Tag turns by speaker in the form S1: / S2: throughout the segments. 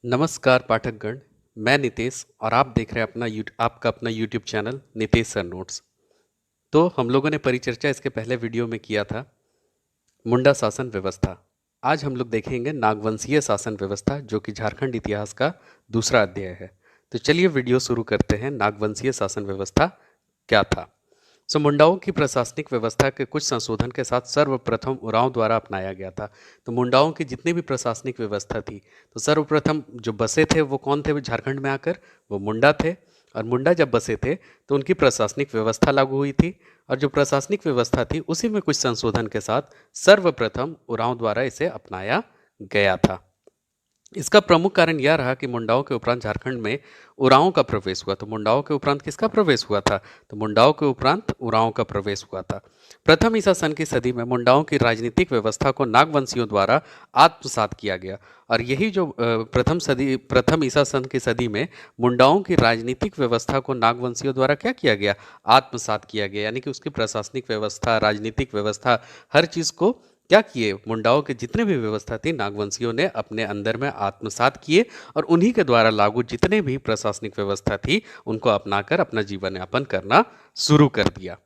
S1: नमस्कार पाठकगण। मैं नितेश और आप देख रहे हैं आपका अपना YouTube channel Nitesh sir notes. तो हम लोगों ने परिचर्चा इसके पहले वीडियो में किया था मुंडा शासन व्यवस्था। आज हम लोग देखेंगे नागवंशीय शासन व्यवस्था, जो कि झारखंड इतिहास का दूसरा अध्याय है। तो चलिए वीडियो शुरू करते हैं। नागवंशीय शासन व्यवस्था क्या था? मुंडाओं की प्रशासनिक व्यवस्था के कुछ संशोधन के साथ सर्वप्रथम उरांव द्वारा अपनाया गया था। तो मुंडाओं की जितनी भी प्रशासनिक व्यवस्था थी, तो सर्वप्रथम जो बसे थे वो कौन थे झारखंड में आकर? वो मुंडा थे। और मुंडा जब बसे थे तो उनकी प्रशासनिक व्यवस्था लागू हुई थी। और जो प्रशासनिक व्यवस्था थी उसी में कुछ संशोधन के साथ सर्वप्रथम उरांव द्वारा इसे अपनाया गया था। इसका प्रमुख कारण यह रहा कि मुंडाओं के उपरांत झारखंड में उरांव का प्रवेश हुआ। तो मुंडाओं के उपरांत किसका प्रवेश हुआ था? तो मुंडाओं के उपरांत उरांव का प्रवेश हुआ था। प्रथम ईसा सन की सदी में मुंडाओं की राजनीतिक व्यवस्था को नागवंशियों द्वारा आत्मसात किया गया। और यही जो प्रथम ईसा सन की सदी में मुंडाओं की राजनीतिक व्यवस्था को नागवंशियों द्वारा क्या किया गया? आत्मसात किया गया। यानी कि उसकी प्रशासनिक व्यवस्था, राजनीतिक व्यवस्था, हर चीज को क्या किए? मुंडाओं के जितने भी व्यवस्था थी नागवंशियों ने अपने अंदर में आत्मसात किए और उन्हीं के द्वारा लागू जितने भी प्रशासनिक व्यवस्था थी उनको अपनाकर अपना जीवन यापन करना शुरू कर दिया।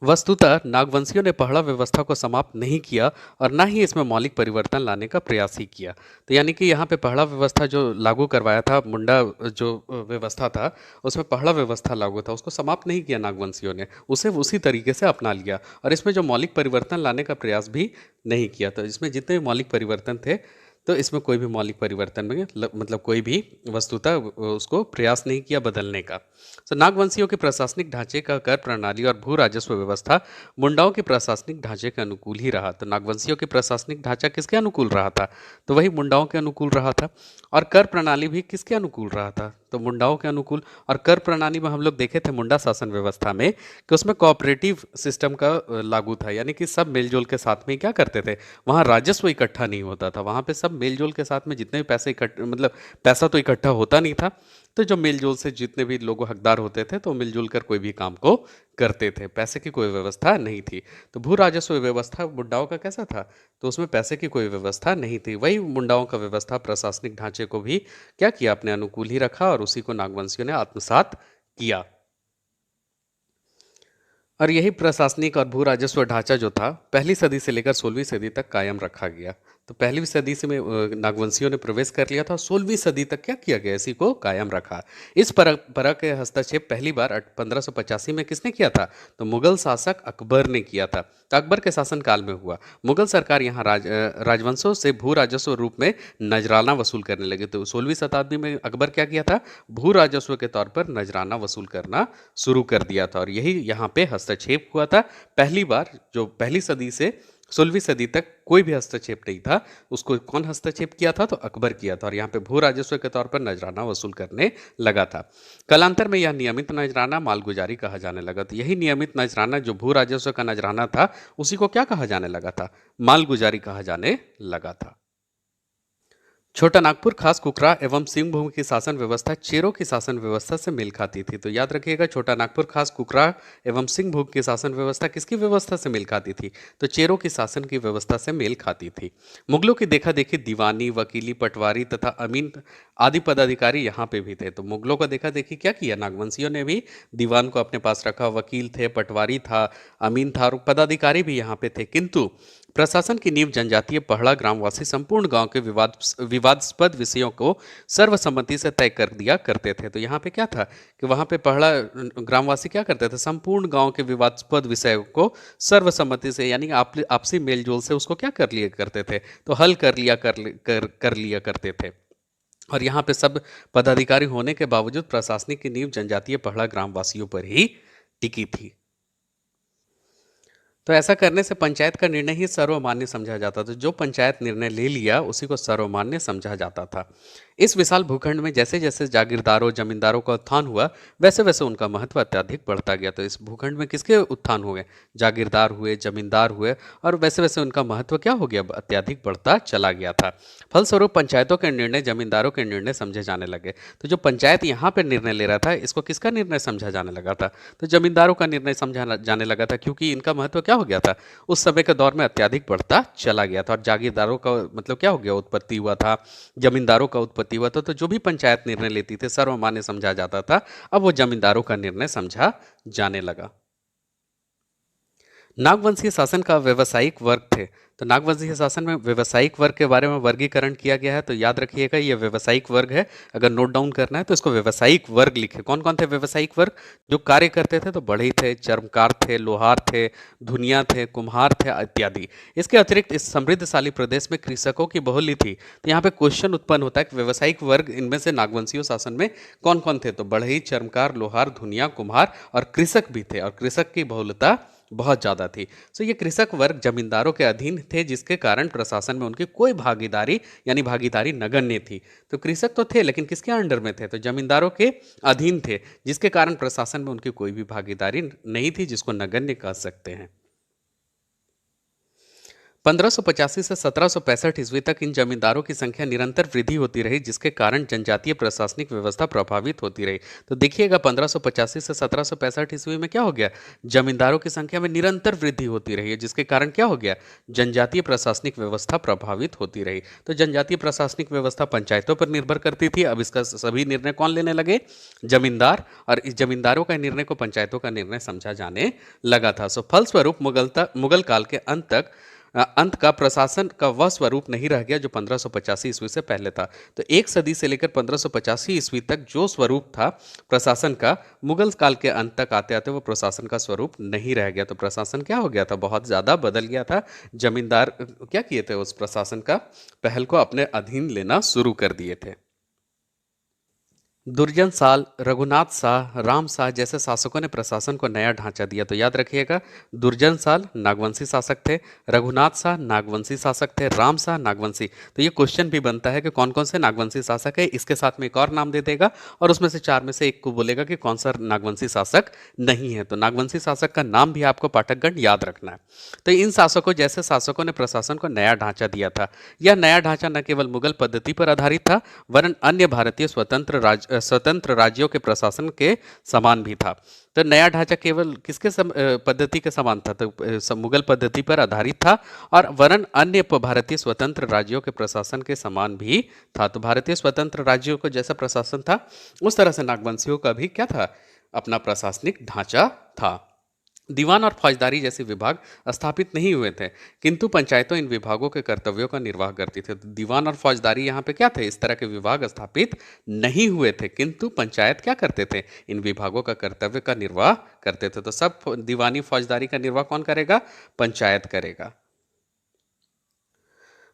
S1: वस्तुतः नागवंशियों ने पहला व्यवस्था को समाप्त नहीं किया और ना ही इसमें मौलिक परिवर्तन लाने का प्रयास ही किया। तो यानी कि यहाँ पे पहला व्यवस्था जो लागू करवाया था मुंडा, जो व्यवस्था था उसमें पहला व्यवस्था लागू था, उसको समाप्त नहीं किया नागवंशियों ने, उसे उसी तरीके से अपना लिया और इसमें जो मौलिक परिवर्तन लाने का प्रयास भी नहीं किया। तो इसमें जितने भी मौलिक परिवर्तन थे तो इसमें कोई भी मौलिक परिवर्तन में मतलब कोई भी वस्तुतः उसको प्रयास नहीं किया बदलने का। तो नागवंशियों के प्रशासनिक ढांचे का कर प्रणाली और भू राजस्व व्यवस्था मुंडाओं के प्रशासनिक ढांचे के अनुकूल ही रहा। तो नागवंशियों के प्रशासनिक ढांचा किसके अनुकूल रहा था? तो वही मुंडाओं के अनुकूल रहा था। और कर प्रणाली भी किसके अनुकूल रहा था? तो मुंडाओं के अनुकूल। और कर प्रणाली में हम लोग देखे थे मुंडा शासन व्यवस्था में कि उसमें कोऑपरेटिव सिस्टम का लागू था। यानी कि सब मेलजोल के साथ में क्या करते थे? वहाँ राजस्व इकट्ठा नहीं होता था, वहाँ पे सब मेलजोल के साथ में जितने भी पैसे इकट्ठा, मतलब पैसा तो इकट्ठा होता नहीं था। तो जो मिलजुल से जितने भी लोग हकदार होते थे तो मिलजुल कर कोई भी काम को करते थे, पैसे की कोई व्यवस्था नहीं थी। तो भू राजस्व व्यवस्था मुंडाओं का कैसा था? तो उसमें पैसे की कोई व्यवस्था नहीं थी। वही मुंडाओं का व्यवस्था प्रशासनिक ढांचे को भी क्या किया? अपने अनुकूल ही रखा और उसी को नागवंशियों ने आत्मसात किया। और यही प्रशासनिक और भू राजस्व ढांचा जो था पहली सदी से लेकर 16वीं सदी तक कायम रखा गया। तो पहली सदी से में नागवंशियों ने प्रवेश कर लिया था, 16वीं सदी तक क्या किया गया? इसी को कायम रखा। इस परख के हस्तक्षेप पहली बार 1585 में किसने किया था? तो मुगल शासक अकबर ने किया था। तो अकबर के शासनकाल में हुआ। मुगल सरकार यहाँ राजवंशों से भू राजस्व रूप में नजराना वसूल करने लगे। तो 16वीं शताब्दी में अकबर क्या किया था? भू राजस्व के तौर पर नजराना वसूल करना शुरू कर दिया था और यही यहाँ पे हस्तक्षेप हुआ था पहली बार। जो पहली सदी से 16वीं सदी तक कोई भी हस्तक्षेप नहीं था, उसको कौन हस्तक्षेप किया था? तो अकबर किया था और यहाँ पे भू राजस्व के तौर पर नजराना वसूल करने लगा था। कालांतर में यह नियमित नजराना मालगुजारी कहा जाने लगा। तो यही नियमित नजराना जो भू राजस्व का नजराना था उसी को क्या कहा जाने लगा था? मालगुजारी कहा जाने लगा था। छोटा नागपुर खास कुकरा एवं सिंहभूम की शासन व्यवस्था चेरों की शासन व्यवस्था से मेल खाती थी। तो याद रखिएगा, छोटा नागपुर खास कुकरा एवं सिंहभूम की शासन व्यवस्था किसकी व्यवस्था से मेल खाती थी? तो चेरों की शासन की व्यवस्था से मेल खाती थी। मुगलों की देखा देखी दीवानी, वकीली, पटवारी तथा अमीन आदि पदाधिकारी यहाँ पे भी थे। तो मुगलों का देखा देखी क्या किया? नागवंशियों ने भी दीवान को अपने पास रखा, वकील थे, पटवारी था, अमीन था और पदाधिकारी भी यहाँ पे थे। किंतु प्रशासन की नींव जनजातीय पहड़ा ग्रामवासी संपूर्ण गांव के विवादास्पद विषयों को सर्वसम्मति से तय कर दिया करते थे। तो यहाँ पे क्या था कि वहाँ पे पहला ग्रामवासी क्या करते थे? संपूर्ण गांव के विवादास्पद विषयों को सर्वसम्मति से, यानी आपसी मेलजोल से उसको क्या कर लिया करते थे? तो हल कर लिया करते थे। और यहाँ पे सब पदाधिकारी होने के बावजूद प्रशासनिक की नींव जनजातीय पहड़ा ग्रामवासियों पर ही टिकी थी। तो ऐसा करने से पंचायत का निर्णय ही सर्वमान्य समझा जाता था। जो पंचायत निर्णय ले लिया उसी को सर्वमान्य समझा जाता था। इस विशाल भूखंड में जैसे जैसे जागीरदारों जमींदारों का उत्थान हुआ, वैसे वैसे उनका महत्व अत्यधिक बढ़ता गया। तो इस भूखंड में किसके उत्थान हुए? जागीरदार हुए, जमींदार हुए, और वैसे वैसे उनका महत्व क्या हो गया? अत्यधिक बढ़ता चला गया था। फलस्वरूप पंचायतों के निर्णय जमींदारों के निर्णय समझे जाने लगे। तो जो पंचायत यहाँ पे निर्णय ले रहा था, इसको किसका निर्णय समझा जाने लगा था? तो जमींदारों का निर्णय समझा जाने लगा था, क्योंकि इनका महत्व क्या हो गया था? उस समय के दौर में अत्यधिक बढ़ता चला गया था। और जागीरदारों का मतलब क्या हो गया? उत्पत्ति हुआ था, जमींदारों का उत्पत्ति हुआ था। तो जो भी पंचायत निर्णय लेती थी, सर्वमान्य समझा जाता था। अब वो जमींदारों का निर्णय समझा जाने लगा। नागवंशीय शासन का व्यावसायिक वर्ग थे। तो नागवंशीय शासन में व्यावसायिक वर्ग के बारे में वर्गीकरण किया गया है। तो याद रखिएगा, ये व्यावसायिक वर्ग है। अगर नोट डाउन करना है तो इसको व्यावसायिक वर्ग लिखे। कौन कौन थे व्यावसायिक वर्ग? जो कार्य करते थे, तो बढ़ई थे, चर्मकार थे, लोहार थे, धुनिया थे, कुम्हार थे इत्यादि। इसके अतिरिक्त इस समृद्धशाली प्रदेश में कृषकों की बहुली थी। तो यहाँ पे क्वेश्चन उत्पन्न होता है कि व्यावसायिक वर्ग इनमें से नागवंशीय शासन में कौन कौन थे? तो बढ़ई, चर्मकार, लोहार, धुनिया, कुम्हार और कृषक भी थे। और कृषक की बहुलता बहुत ज़्यादा थी। सो ये कृषक वर्ग जमींदारों के अधीन थे, जिसके कारण प्रशासन में उनकी कोई भागीदारी यानी भागीदारी नगण्य थी। तो कृषक तो थे, लेकिन किसके अंडर में थे? तो जमींदारों के अधीन थे, जिसके कारण प्रशासन में उनकी कोई भी भागीदारी नहीं थी, जिसको नगण्य कह सकते हैं। 1585 से 1765 ईस्वी तक इन जमींदारों की संख्या निरंतर वृद्धि होती रही, जिसके कारण जनजातीय प्रशासनिक व्यवस्था प्रभावित होती रही। तो देखिएगा, 1585 से 1765 ईस्वी में क्या हो गया? जमींदारों की संख्या में निरंतर वृद्धि होती रही है, जिसके कारण क्या हो गया? जनजातीय प्रशासनिक व्यवस्था प्रभावित होती रही। तो जनजातीय प्रशासनिक व्यवस्था पंचायतों पर निर्भर करती थी। अब इसका सभी निर्णय कौन लेने लगे? जमींदार। और इस जमींदारों का निर्णय को पंचायतों का निर्णय समझा जाने लगा था। सो फलस्वरूप मुगल काल के अंत का प्रशासन का वह स्वरूप नहीं रह गया जो 1585 ईस्वी से पहले था। तो एक सदी से लेकर 1585 ईस्वी तक जो स्वरूप था प्रशासन का, मुगल काल के अंत तक आते आते वो प्रशासन का स्वरूप नहीं रह गया। तो प्रशासन क्या हो गया था? बहुत ज़्यादा बदल गया था। जमींदार क्या किए थे? उस प्रशासन का पहल को अपने अधीन लेना शुरू कर दिए थे। दुर्जन साल, रघुनाथ शाह, राम शाह जैसे शासकों ने प्रशासन को नया ढांचा दिया। तो याद रखिएगा, दुर्जन साल नागवंशी शासक थे, रघुनाथ शाह नागवंशी शासक थे, राम शाह नागवंशी। तो ये क्वेश्चन भी बनता है कि कौन कौन से नागवंशी शासक है। इसके साथ में एक और नाम दे देगा और उसमें से चार में से एक को बोलेगा कि कौन सा नागवंशी शासक नहीं है। तो नागवंशी शासक का नाम भी आपको पाठकगण याद रखना है। तो इन शासकों जैसे शासकों ने प्रशासन को नया ढांचा दिया था। यह नया ढांचा न केवल मुगल पद्धति पर आधारित था, वरन अन्य भारतीय स्वतंत्र राज्यों के प्रशासन के समान भी था। तो नया ढांचा केवल किसके पद्धति के समान था? तो मुगल पद्धति पर आधारित था, और वरन अन्य भारतीय स्वतंत्र राज्यों के प्रशासन के समान भी था। तो भारतीय स्वतंत्र राज्यों को जैसा प्रशासन था, उस तरह से नागवंशियों का भी क्या था? अपना प्रशासनिक ढांचा था। दीवान और फौजदारी जैसे विभाग स्थापित नहीं हुए थे, किंतु पंचायतों इन विभागों के कर्तव्यों का निर्वाह करती थी। तो दीवान और फौजदारी यहाँ पे क्या थे? इस तरह के विभाग स्थापित नहीं हुए थे, किंतु पंचायत क्या करते थे? इन विभागों का कर्तव्य का निर्वाह करते थे। तो सब दीवानी फौजदारी का निर्वाह कौन करेगा? पंचायत करेगा।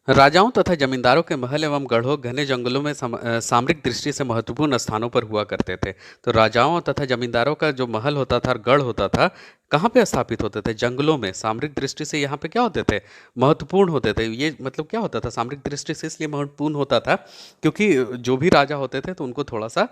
S1: राजाओं तथा जमींदारों के महल एवं गढ़ों घने जंगलों में सामरिक दृष्टि से महत्वपूर्ण स्थानों पर हुआ करते थे। तो राजाओं तथा जमींदारों का जो महल होता था और गढ़ होता था, कहाँ पे स्थापित होते थे? जंगलों में। सामरिक दृष्टि से यहाँ पे क्या होते थे? महत्वपूर्ण होते थे। ये मतलब क्या होता था? सामरिक दृष्टि से इसलिए महत्वपूर्ण होता था क्योंकि जो भी राजा होते थे तो उनको थोड़ा सा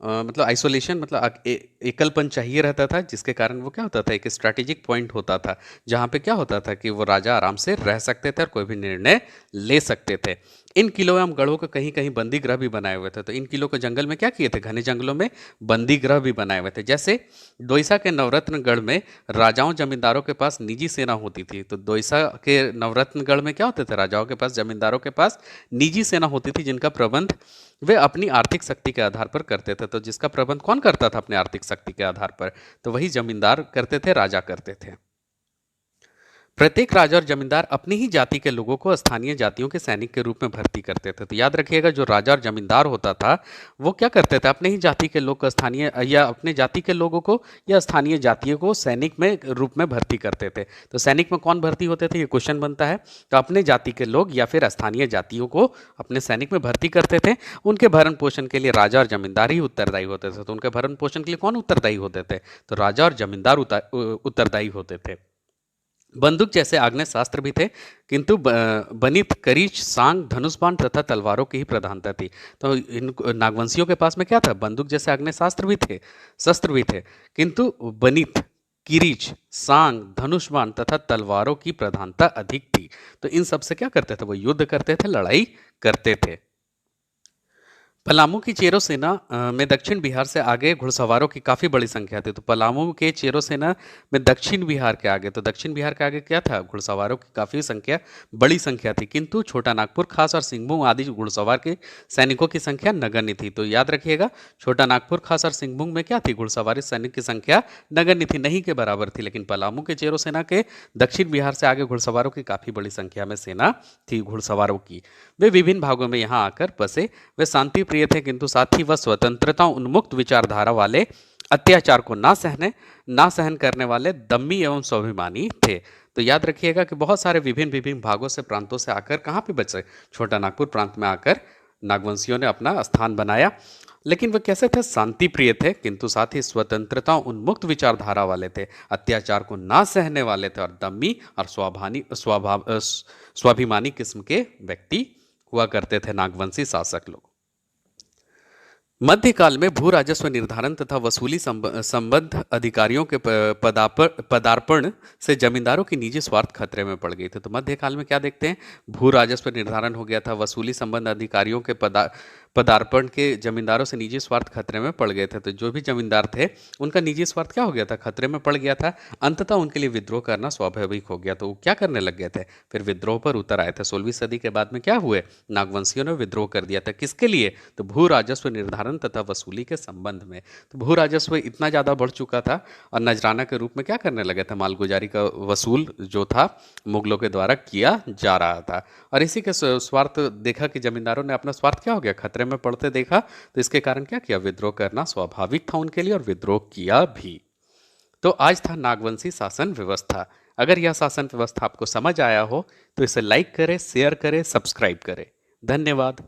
S1: मतलब आइसोलेशन, मतलब एकलपन चाहिए रहता था, जिसके कारण वो क्या होता था? एक स्ट्रैटेजिक पॉइंट होता था, जहाँ पे क्या होता था कि वो राजा आराम से रह सकते थे और कोई भी निर्णय ले सकते थे। इन किलों एवं गढ़ों को कहीं कहीं बंदी गृह भी बनाए हुए थे। तो इन किलों को जंगल में क्या किए थे? घने जंगलों में बंदी गृह भी बनाए हुए थे। जैसे दोईसा के नवरत्नगढ़ में राजाओं जमींदारों के पास निजी सेना होती थी। तो दोईसा के नवरत्नगढ़ में क्या होते थे? राजाओं के पास, जमींदारों के पास निजी सेना होती थी, जिनका प्रबंध वे अपनी आर्थिक शक्ति के आधार पर करते थे। तो जिसका प्रबंध कौन करता था अपने आर्थिक शक्ति के आधार पर? तो वही जमींदार करते थे, राजा करते थे। प्रत्येक राजा और जमींदार अपनी ही जाति के लोगों को स्थानीय जातियों के सैनिक के रूप में भर्ती करते थे। तो याद रखिएगा, जो राजा और जमींदार होता था वो क्या करते थे? अपने ही जाति के लोग को स्थानीय या अपने जाति के लोगों को या स्थानीय जातियों को सैनिक में रूप में भर्ती करते थे। तो सैनिक में कौन भर्ती होते थे? ये क्वेश्चन बनता है। तो अपने जाति के लोग या फिर स्थानीय जातियों को अपने सैनिक में भर्ती करते थे। उनके भरण पोषण के लिए राजा और जमींदार ही उत्तरदायी होते थे। तो उनके भरण पोषण के लिए कौन उत्तरदायी होते थे? तो राजा और जमींदार उत्तरदायी होते थे। बंदूक जैसे आग्नेय शास्त्र भी थे, किंतु बनित करीच, सांग, धनुष बाण तथा तलवारों की ही प्रधानता थी। तो इन नागवंशियों के पास में क्या था? बंदूक जैसे आग्नेय शास्त्र भी थे, शस्त्र भी थे, किंतु बनित, किरीच, सांग, धनुष बाण तथा तलवारों की प्रधानता अधिक थी। तो इन सब से क्या करते थे? वो युद्ध करते थे, लड़ाई करते थे। पलामू की चेरो सेना में दक्षिण बिहार से आगे घुड़सवारों की काफी बड़ी संख्या थी। तो पलामू के चेरो सेना में दक्षिण बिहार के आगे, तो दक्षिण बिहार के आगे क्या था? घुड़सवारों की काफी संख्या, बड़ी संख्या थी, किंतु छोटा नागपुर खास और सिंहभूम आदि घुड़सवार के सैनिकों की संख्या नगण्य थी। तो याद रखिएगा, छोटा नागपुर खास और सिंहभूम में क्या थी? घुड़सवारी सैनिक की संख्या नगण्य थी, नहीं के बराबर थी। लेकिन पलामू के चेरो सेना के दक्षिण बिहार से आगे घुड़सवारों की काफी बड़ी संख्या में सेना थी घुड़सवारों की। वे विभिन्न भागों में यहाँ आकर बसे। वे शांति प्रिय थे, किंतु साथ ही वह स्वतंत्रता उन्मुक्त विचारधारा वाले, अत्याचार को ना सहन करने वाले दम्मी एवं स्वाभिमानी थे। तो याद रखिएगा कि बहुत सारे विभिन्न विभिन्न भागों से, प्रांतों से आकर कहाँ पे बसे? छोटा नागपुर प्रांत में आकर नागवंशियों ने अपना स्थान बनाया। लेकिन वे कैसे थे? शांति प्रिय थे, किंतु साथ ही स्वतंत्रता उन्मुक्त विचारधारा वाले थे, अत्याचार को ना सहने वाले थे, और दम्मी और स्वाभिमानी किस्म के व्यक्ति हुआ करते थे नागवंशी शासक लोग। मध्यकाल में भू राजस्व निर्धारण तथा वसूली संबंध अधिकारियों के पदार्पण से जमींदारों की निजी स्वार्थ खतरे में पड़ गई थी। तो मध्यकाल में क्या देखते हैं? भू राजस्व निर्धारण हो गया था, वसूली संबंध अधिकारियों के पदार्पण के जमींदारों से निजी स्वार्थ खतरे में पड़ गए थे। तो जो भी जमींदार थे, उनका निजी स्वार्थ क्या हो गया था? खतरे में पड़ गया था। अंततः उनके लिए विद्रोह करना स्वाभाविक हो गया। तो वो क्या करने लग गए थे? फिर विद्रोह पर उतर आए थे। 16वीं सदी के बाद में क्या हुए? नागवंशियों ने विद्रोह कर दिया था। किसके लिए? तो भू राजस्व निर्धारण तथा वसूली के संबंध में। तो भू राजस्व इतना ज्यादा बढ़ चुका था, और नजराना के रूप में क्या करने लगे थे? मालगुजारी का वसूल जो था मुगलों के द्वारा किया जा रहा था। और इसी के स्वार्थ देखा कि जमींदारों ने अपना स्वार्थ क्या हो गया? खतरे में पड़ते देखा, तो इसके कारण क्या किया? विद्रोह करना स्वाभाविक था उनके लिए, और विद्रोह किया भी। तो आज था नागवंशी शासन व्यवस्था। अगर यह शासन व्यवस्था आपको समझ आया हो तो इसे लाइक करें, शेयर करें, सब्सक्राइब करें। धन्यवाद।